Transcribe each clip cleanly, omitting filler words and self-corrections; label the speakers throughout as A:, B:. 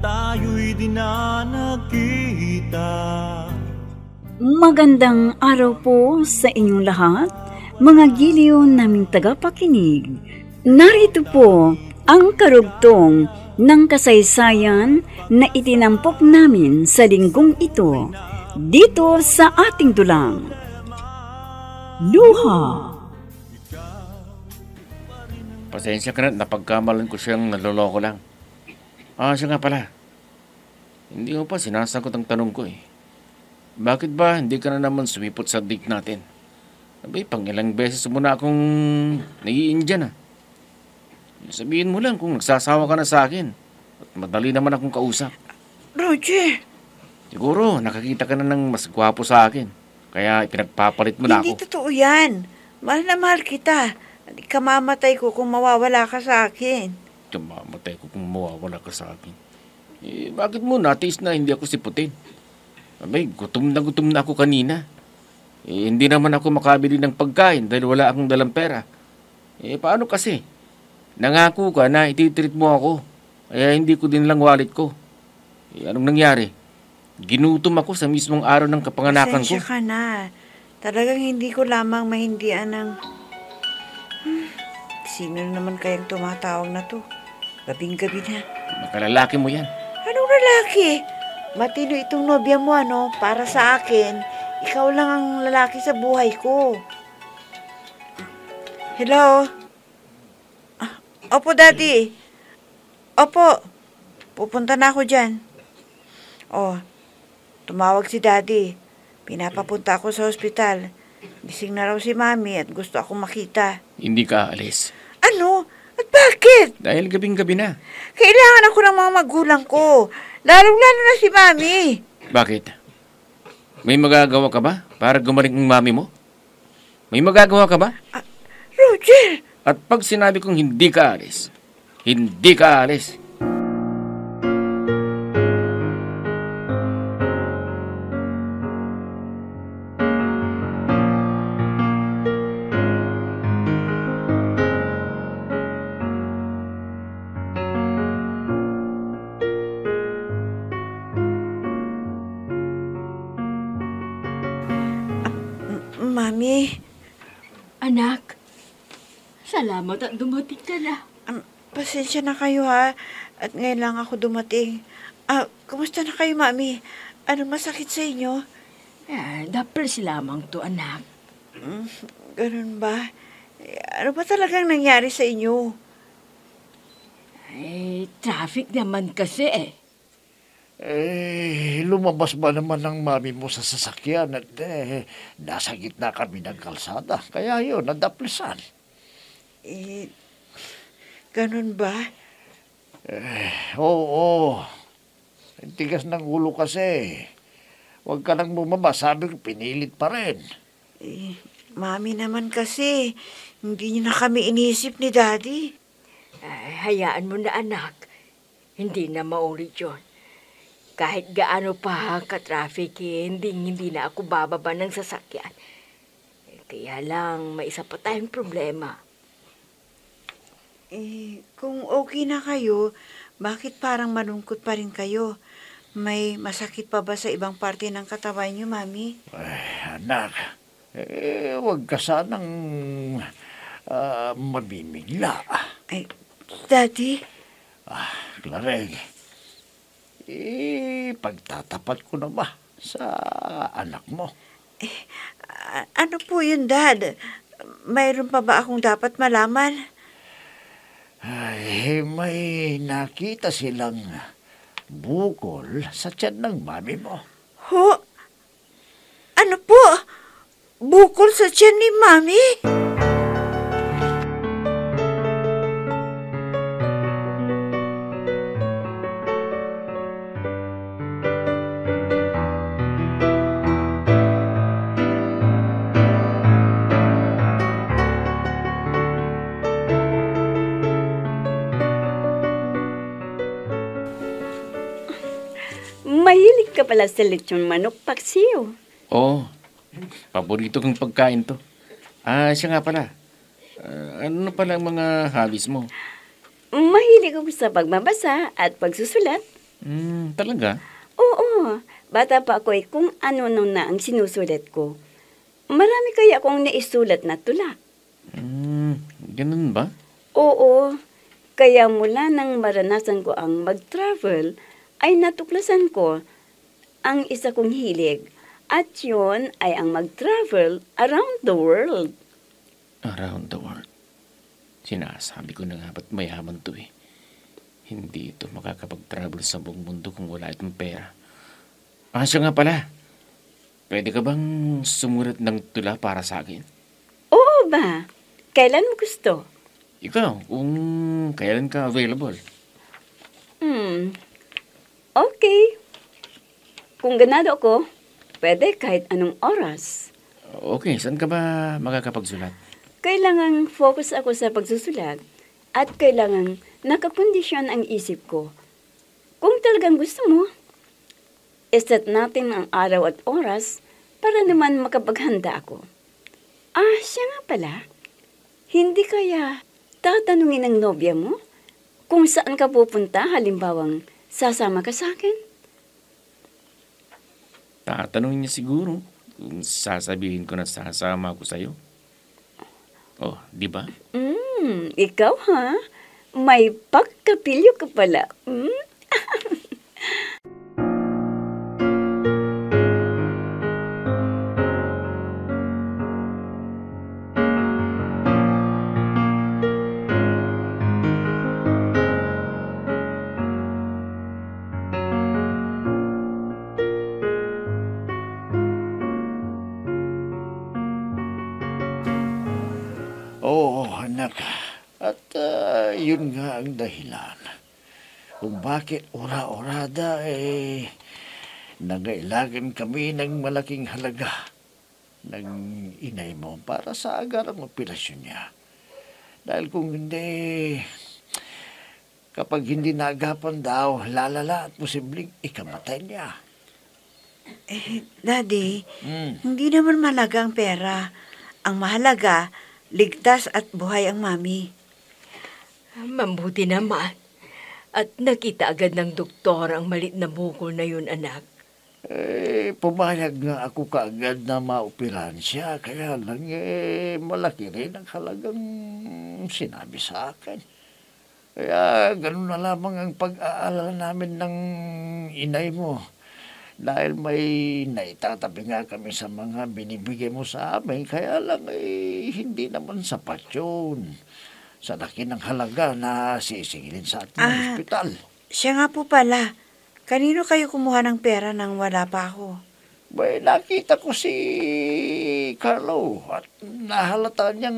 A: tayo'y di na nagkita.
B: Magandang araw po sa inyong lahat, mga giliw naming tagapakinig. Narito po ang karugtong ng kasaysayan na itinampok namin sa linggong ito, dito sa ating dulang. Luha.
C: Pasensya ka na, napagkamalan ko siyang naloloko lang. Siya nga pala. Hindi mo pa sinasagot ang tanong ko eh. Bakit ba hindi ka na naman sumipot sa date natin? Abay, pang ilang beses mo na akong nai-Indian ah. Sabihin mo lang kung nagsasawa ka na sa akin. At madali naman akong kausap.
D: Roger!
C: Siguro, nakakita ka na ng mas gwapo sa akin. Kaya pinagpapalit mo na ako.
D: Hindi totoo yan. Mahal na mahal kita. Hindi ka mamatay ko kung mawawala ka sa akin.
C: Mamatay ko kung mawawala ka sa akin. Bakit mo natiis na hindi ako siputin? Abay, gutom na ako kanina. Hindi naman ako makabili ng pagkain dahil wala akong dalang pera. Paano kasi? Nangako ka na ititreat mo ako. Kaya hindi ko din lang wallet ko. Anong nangyari? Ginutom ako sa mismong araw ng kapanganakan ko.
D: Pasensya ka na. Talagang hindi ko lamang mahindian ng... Sino naman kayang tumatawag na to? Gabing-gabi na.
C: Baka lalaki mo yan.
D: Anong lalaki? Matino itong nobya mo, ano? Para sa akin, ikaw lang ang lalaki sa buhay ko. Hello? Opo, Daddy. Opo. Pupunta na ako dyan. Tumawag si Daddy. Pinapapunta ako sa ospital. Gising na raw si Mami at gusto akong makita.
C: Hindi ka aalis.
D: Ano? At bakit?
C: Dahil gabing-gabi na.
D: Kailangan ako ng mga magulang ko. Lalong-lalo na si Mami.
C: Bakit? May magagawa ka ba para gumaling ang mami mo? May magagawa ka ba?
D: Roger!
C: At pag sinabi kong hindi ka alis, hindi ka alis.
D: Mami.
E: Anak, salamat at dumating ka na.
D: Pasensya na kayo ha. At ngayon lang ako dumating. Kumusta na kayo, Mami? Ano masakit sa inyo?
E: Daples lamang to, anak.
D: Ganun ba? Ano ba talagang nangyari sa inyo?
E: Traffic naman kasi eh.
F: Lumabas ba naman ang mami mo sa sasakyan at nasa gitna kami ng kalsada. Kaya yun, nadaplisan.
D: Ganun ba?
F: Oo. Ang tigas ng ulo kasi. Huwag ka nang bumaba. Sabi ko, pinilit pa rin.
D: Mami naman kasi, hindi niyo na kami inisip ni Daddy.
E: Hayaan mo na, anak. Hindi na maulit yun. Kahit gaano pa ka-traffic, hindi na ako bababa ng sasakyan. Kaya lang, may isa pa tayong problema.
D: Kung okay na kayo, bakit parang malungkot pa rin kayo? May masakit pa ba sa ibang parte ng katawan niyo, Mami?
F: Anak, huwag ka sanang mabimigla.
D: Daddy?
F: Clareng, pagtatapat ko na ba sa anak mo?
D: Ano po yun, Dad? Mayroon pa ba akong dapat malaman?
F: May nakita silang bukol sa tiyan ng mami mo.
D: Ho? Ano po? Bukol sa tiyan ni Mami?
B: Mahilig ka pala sa lechon manok, Paksiw.
C: Oo. Paborito kong pagkain to. Siya nga pala. Ano pala ang mga hobbies mo?
B: Mahilig ako sa pagbabasa at pagsusulat.
C: Talaga?
B: Oo, bata pa ako kung ano nung na ang sinusulat ko. Marami kaya akong naisulat na tula.
C: Ganun ba?
B: Oo, kaya mula nang maranasan ko ang mag-travel, ay natuklasan ko ang isa kong hilig. At yun ay ang mag-travel around the world.
C: Around the world. Sinasabi ko na nga ba't mayaman to eh. Hindi ito makakapag-travel sa buong mundo kung wala itong pera. Siya nga pala. Pwede ka bang sumulat ng tula para sa akin?
B: Oo ba? Kailan mo gusto?
C: Ikaw, kung kailan ka available.
B: Okay. Kung ganado ako, pwede kahit anong oras.
C: Okay, saan ka ba makakapagsulat?
B: Kailangan focus ako sa pagsusulat at kailangan nakakondisyon ang isip ko. Kung talagang gusto mo, iset natin ang araw at oras para naman makapaghanda ako. Siya nga pala. Hindi kaya tatanungin ng nobya mo kung saan ka pupunta halimbawang sasama ka sa akin?
C: Tatanungin niya siguro kung sasabihin ko na sasama ako sa'yo. Oh, di ba?
B: Ikaw ha? May pagkapilyo ka pala.
F: Oo, anak. At yun nga ang dahilan. Kung bakit ora-orada nangailangan kami ng malaking halaga ng inay mo para sa agarang operasyon niya. Dahil kung hindi, kapag hindi naagapan daw, lalala at posibleng ikamatay niya.
D: Daddy, hindi naman mahalaga ang pera. Ang mahalaga, ligtas at buhay ang mami.
E: Mabuti naman. At nakita agad ng doktor ang malit na bukol na yun, anak.
F: Pumayag nga ako kaagad na maoperahan siya. Kaya lang malaki rin ang halagang sinabi sa akin. Kaya ganun na lamang ang pag-aalala namin ng inay mo. Dahil may naitatabi nga kami sa mga binibigay mo sa amin, kaya lang hindi naman sapat yun. Sa laki ng halaga na sisingilin sa ating ospital.
D: Siya nga po pala. Kanino kayo kumuha ng pera nang wala pa ako?
F: Nakita ko si Carlo at nahalata niyang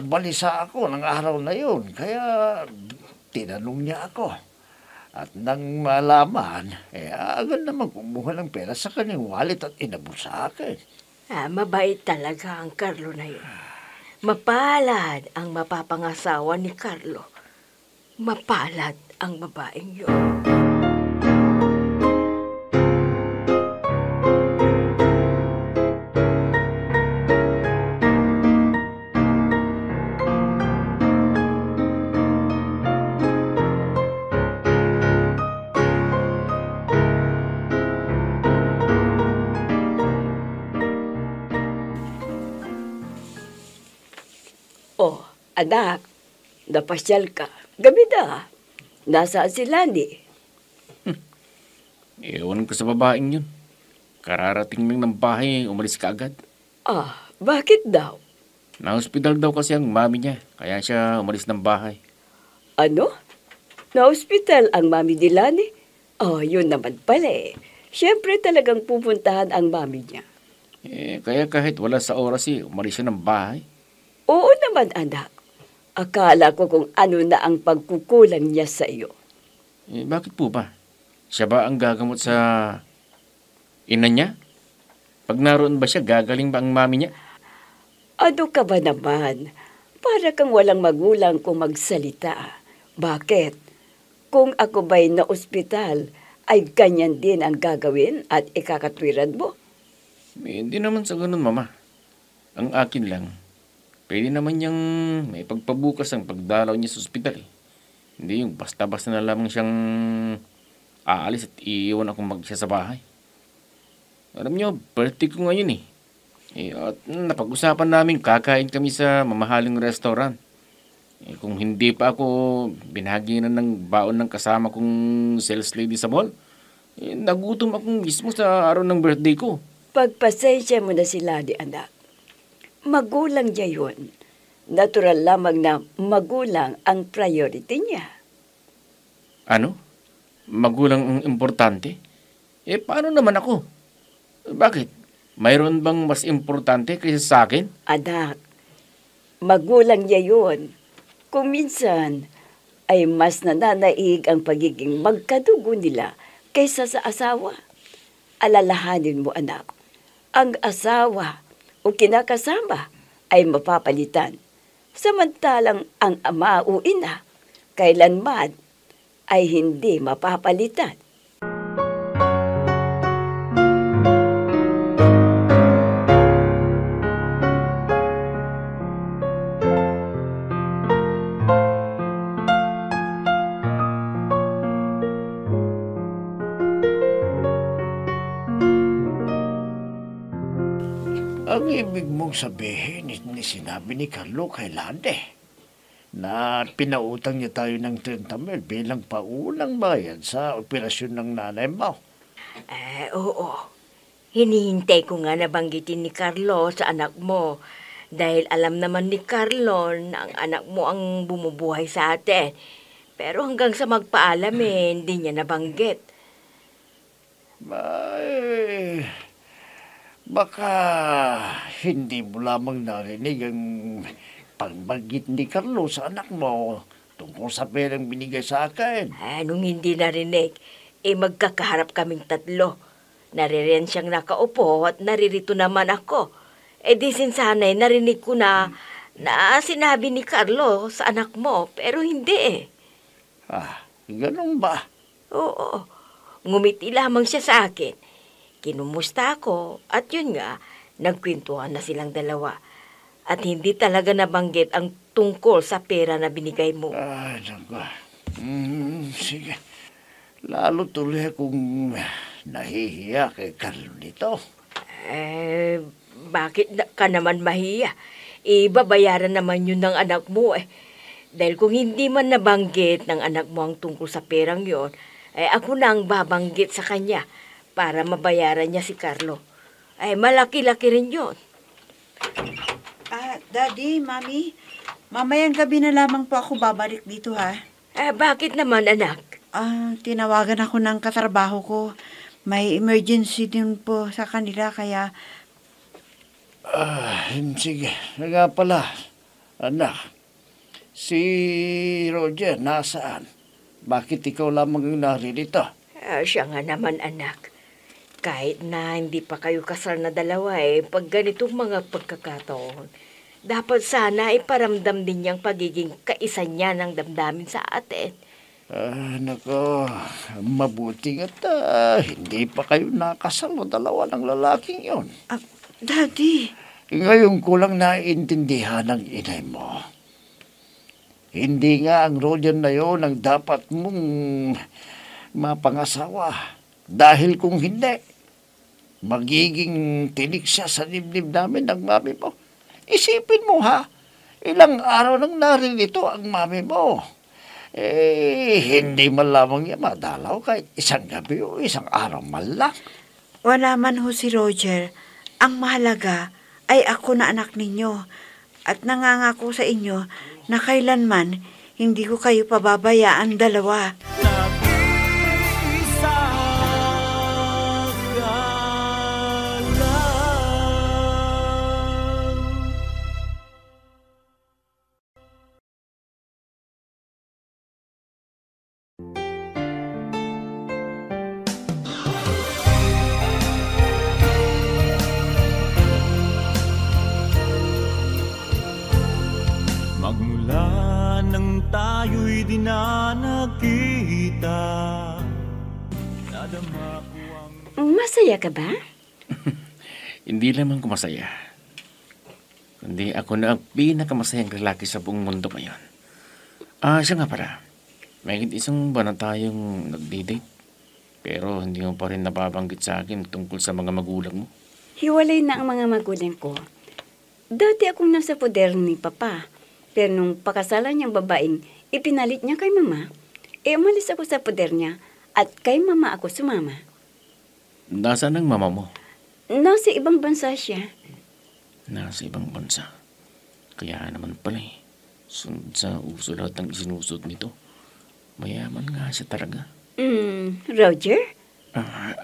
F: balisa ako ng araw na yun. Kaya tinanong niya ako. At nang malaman, agad naman kumuha ng pera sa kanyang wallet at inabot sa akin.
E: Mabait talaga ang Carlo na yun. Mapalad ang mapapangasawa ni Carlo. Mapalad ang babaeng yun.
B: Oh, anak, napasyal ka. Gabi na. Nasaan si Lani?
C: Ewan ko sa babaeng yun. Kararating lang ng bahay, umalis ka agad.
B: Bakit daw?
C: Na-hospital daw kasi ang mami niya, kaya siya umalis ng bahay.
B: Ano? Na-hospital ang mami ni Lani? Yun naman pala eh. Siyempre talagang pupuntahan ang mami niya.
C: Kaya kahit wala sa oras umalis siya ng bahay.
B: Oo naman, anak. Akala ko kung ano na ang pagkukulang niya sa iyo.
C: Bakit po ba? Siya ba ang gagamot sa ina niya? Pag naroon ba siya, gagaling ba ang mami niya?
B: Ano ka ba naman? Para kang walang magulang kung magsalita. Bakit? Kung ako ba'y na ospital, ay ganyan din ang gagawin at ikakatwiran mo?
C: Hindi naman sa ganun, mama. Ang akin lang, pwede naman niyang may pagpabukas ang pagdalaw niya sa ospital. Hindi yung basta-basta na lamang siyang aalis at iiwan akong mag-isa sa bahay. Alam niyo, birthday ko ngayon eh. At napag-usapan namin kakain kami sa mamahaling restaurant. Kung hindi pa ako binahaginan ng baon ng kasama kong sales lady sa mall, nagutom ako mismo sa araw ng birthday ko.
B: Pagpasensya mo na sila, di anak. Magulang niya yun. Natural lamang na magulang ang priority niya.
C: Ano? Magulang ang importante? Paano naman ako? Bakit? Mayroon bang mas importante kaysa sa akin?
B: Anak, magulang niya yun. Kung minsan ay mas nananaig ang pagiging magkadugo nila kaysa sa asawa. Alalahanin mo, anak, ang asawa o kinakasama ay mapapalitan. Samantalang ang ama o ina, kailanman ay hindi mapapalitan.
F: Ang ibig mong sabihin, sinabi ni Carlo kay Lande na pinautang niya tayo ng 30,000 bilang paunang bayad sa operasyon ng nanay mo.
E: Oo. Hinihintay ko nga nabanggitin ni Carlo sa anak mo dahil alam naman ni Carlo na ang anak mo ang bumubuhay sa atin. Pero hanggang sa magpaalam hindi niya nabanggit.
F: Baka hindi mo lamang narinig ang pagbanggit ni Carlo sa anak mo tungkol sa perang binigay sa akin.
E: Nung hindi narinig, magkakaharap kaming tatlo. Naririyan siyang nakaupo at naririto naman ako. Di sinsanay narinig ko na sinabi ni Carlo sa anak mo, pero hindi
F: Ganun ba?
E: Oo. Ngumiti lamang siya sa akin. Kinumusta ako at yun nga, nagkwentuhan na silang dalawa. At hindi talaga nabanggit ang tungkol sa pera na binigay mo.
F: Naku. Sige. Lalo tuloy akong nahihiya kay Carlo nito.
E: Bakit ka naman mahiya? Babayaran naman yun ng anak mo Dahil kung hindi man nabanggit ng anak mo ang tungkol sa perang yon, ako na ang babanggit sa kanya para mabayaran niya si Carlo. Malaki-laki rin yun.
D: Daddy, Mami, mamayang gabi na lamang po ako babalik dito, ha?
E: Bakit naman, anak?
D: Tinawagan ako ng katrabaho ko. May emergency din po sa kanila, kaya...
F: Sige. Nga pala, anak, si Roger, nasaan? Bakit ikaw lamang ang naririto?
E: Siya nga naman, anak. Kahit na hindi pa kayo kasal na dalawa pag ganitong mga pagkakataon, dapat sana iparamdam din niyang pagiging kaisa niya ng damdamin sa atin.
F: Nako, mabuti nga't hindi pa kayo nakasal o dalawa ng lalaking yon.
D: Daddy.
F: Ngayon ko lang naiintindihan ng inay mo. Hindi nga ang Roger na yon ang dapat mong mapangasawa. Dahil kung hindi, magiging tinik siya sa dibdib namin ng mami mo. Isipin mo ilang araw nang naririto ang mami mo. Hindi man lamang niya madalaw kahit isang gabi o isang araw man lang.
D: Wala man ho si Roger. Ang mahalaga ay ako na anak ninyo. At nangangako sa inyo na kailanman hindi ko kayo pababayaan dalawa.
A: Nag-iisa ka lang. Magmula nang tayo'y di na nagkita, nadama ko ang...
B: Masaya ka ba?
C: Hindi lamang ko masaya. Kundi ako na ang pinakamasayang lalaki sa buong mundo ngayon. Siya nga pala. May isang buwan na tayong nagdi-date. Pero hindi mo pa rin nababanggit sa akin tungkol sa mga magulang mo.
B: Hiwalay na ang mga magulang ko. Dati akong nasa poder ni Papa. Pero nung pakasalan niyang babaeng, ipinalit niya kay Mama. Umalis ako sa poder niya at kay Mama ako sumama.
C: Nasaan ang mama mo?
B: Nasa ibang bansa siya.
C: Nasa ibang bansa. Kaya naman pala sunod sa uso lahat ng isinusot nito. Mayaman nga siya talaga.
B: Roger?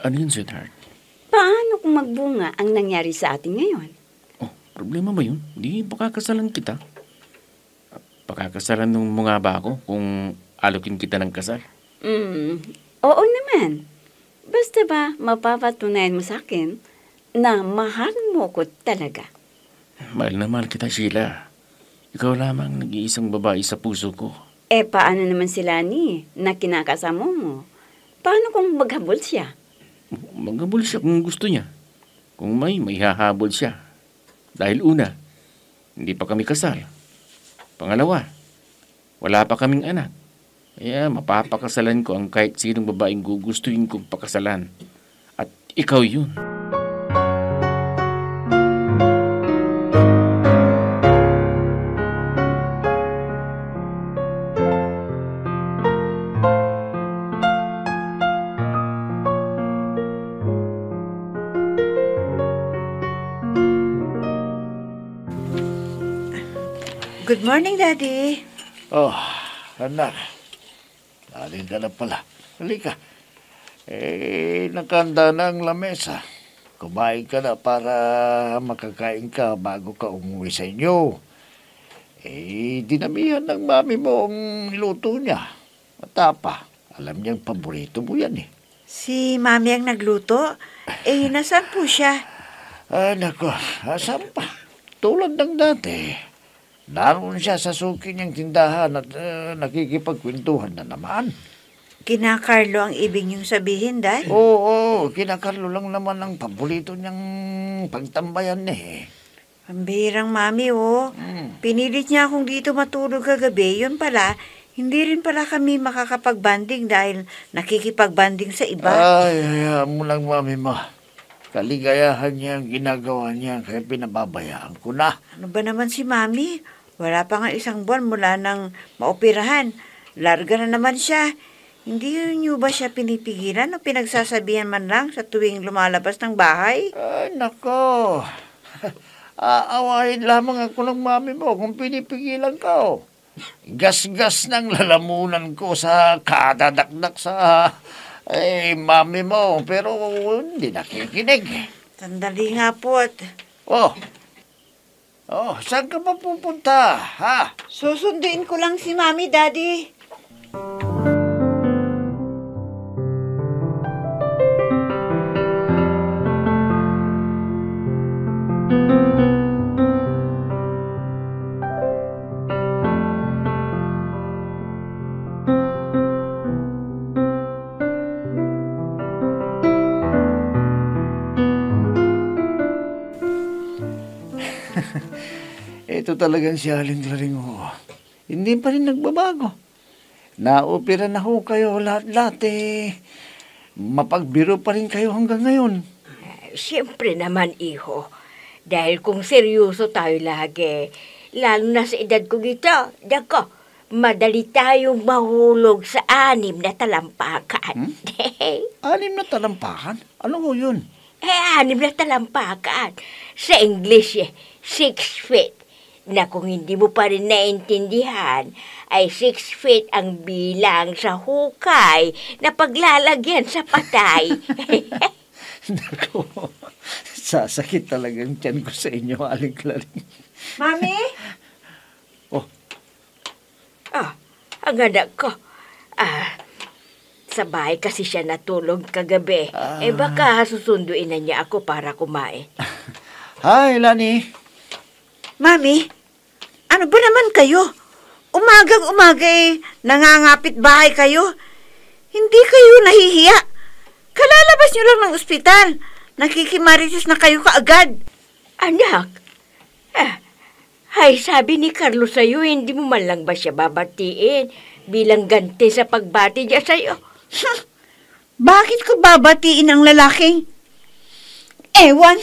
C: Ano yun, sweetheart?
B: Paano kung magbunga ang nangyari sa atin ngayon?
C: Oh, problema ba yun? Di pakakasalan kita. Pakakasalan mo nga ba ako kung alokin kita ng kasal?
B: Oo naman. Basta ba mapapatunayan mo sa akin na mahal mo ko talaga?
C: Mahal na mahal kita, Sheila. Ikaw lamang nag-iisang babae sa puso ko.
B: Paano naman sila na kinakasama mo? Paano kung maghabol siya?
C: Maghabol siya kung gusto niya. Kung may hahabol siya. Dahil una, hindi pa kami kasal. Pangalawa, wala pa kaming anak. Kaya mapapakasalan ko ang kahit sinong babaeng gugustuhin kong pakasalan. At ikaw yun.
D: Good morning, Daddy.
F: Oh, anak. Alin ka na pala. Halika. Nakahanda na ang lamesa. Kumain ka na para makakain ka bago ka umuwi sa inyo. Dinamihan ng mami mo ang niluto niya. Matapa. Alam niyang paborito mo yan eh.
D: Si Mami ang nagluto? Nasaan po siya?
F: Nako, asan pa? Tulad ng dati. Naroon siya sa suki niyang tindahan at nakikipagkwentuhan na naman.
D: Kinakarlo ang ibig niyong sabihin, Dad?
F: Oo, kinakarlo lang naman ang paborito niyang pagtambayan eh.
D: Ang bihirang Mami, oh. Pinilit niya akong dito matulog kagabi. Yun pala, hindi rin pala kami makakapagbanding dahil nakikipagbanding sa iba.
F: Ay, hayaan mo lang, Mami mo. Kaligayahan niya ang ginagawa niya kaya pinababayaan ko na.
D: Ano ba naman si Mami? Wala pa nga 1 buwan mula nang maoperahan. Larga na naman siya. Hindi niyo ba siya pinipigilan o pinagsasabihan man lang sa tuwing lumalabas ng bahay?
F: Ay, nako. Aawahin lamang ako ng mami mo kung pinipigilan ka. Oh. Gas-gas ng lalamunan ko sa kadadakdak sa mami mo. Pero hindi nakikinig.
D: Sandali nga po at...
F: saan ka ba pupunta, ha?
D: Susunduin ko lang si Mami, Daddy.
F: Ito talagang si Aling Laringo. Hindi pa rin nagbabago. Naopera na ho kayo lahat-lahat mapagbiro pa rin kayo hanggang ngayon.
E: Siyempre naman, iho. Dahil kung seryoso tayo lagi, lalo na sa edad ko gito, dako, madali tayong mahulog sa 6 na talampakan.
F: 6 na talampakan? Ano ho yun?
E: 6 na talampakan. Sa English, 6 feet. Na kung hindi mo pa rin naintindihan, ay 6 feet ang bilang sa hukay na paglalagyan sa patay.
F: Naku, sasakit talagang tiyan ko sa inyo, Aling Claring.
D: Mami?
E: Ang anak ko. Sa bahay kasi siya natulog kagabi. Baka susunduin na niya ako para kumain.
F: Hi, Lani.
D: Mami, ano ba naman kayo? Umagang-umaga nangangapit bahay kayo. Hindi kayo nahihiya. Kalalabas niyo lang ng ospital. Nakikimarites na kayo kaagad.
E: Anak, ay sabi ni Carlos sa'yo, hindi mo man lang ba siya babatiin bilang ganti sa pagbati niya sa'yo.
D: Bakit ko babatiin ang lalaki? Ewan.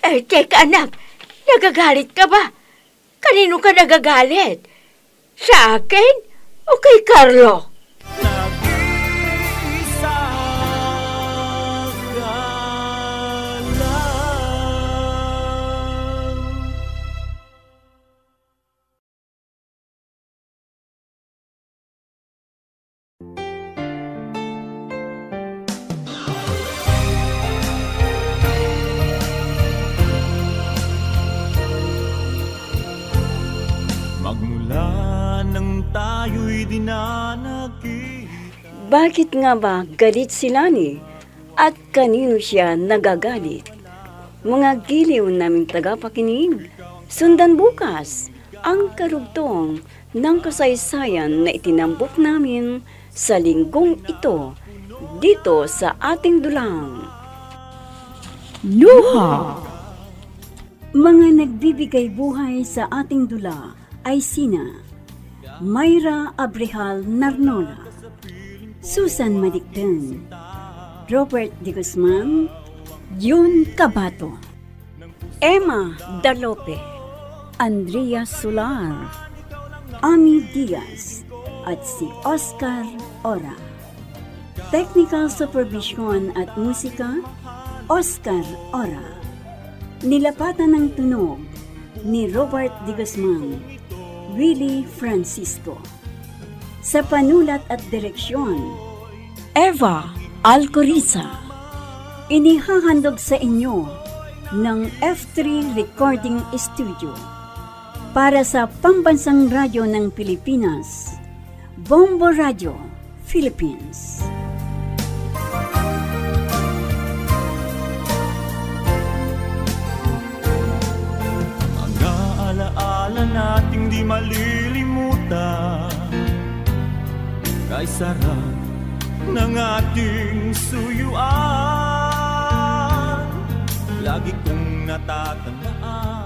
E: Teka anak, nagagalit ka ba? Kanino ka nagagalit? Sa akin o kay Carlo?
A: nag-isa ka lang. Magmula nang tayo'y di na nagkita.
B: Bakit nga ba galit si Lani? At kanino siya nagagalit? Mga giliw naming tagapakinig, sundan bukas ang karugtong ng kasaysayan na itinambok namin sa linggong ito dito sa ating dulang. Luha! Mga nagbibigay buhay sa ating dula ay sina Mayra Abrehal Narnola, Susan Madicten, Robert De Guzman, Jun Cabato, Emma Dalope, Andrea Solar, Ami Diaz, at si Oscar Ora. Technical Supervision at Musika, Oscar Ora. Nilapatan ng tunog ni Robert De Guzman, Willie Francisco. Sa panulat at direksyon, Eva Alcoriza. Inihahandog sa inyo ng F3 Recording Studio para sa Pambansang Radyo ng Pilipinas, Bombo Radio, Philippines.
A: Alaala nating di malilimutan, kay sarap ng ating suyuan. Lagi kong natatandaan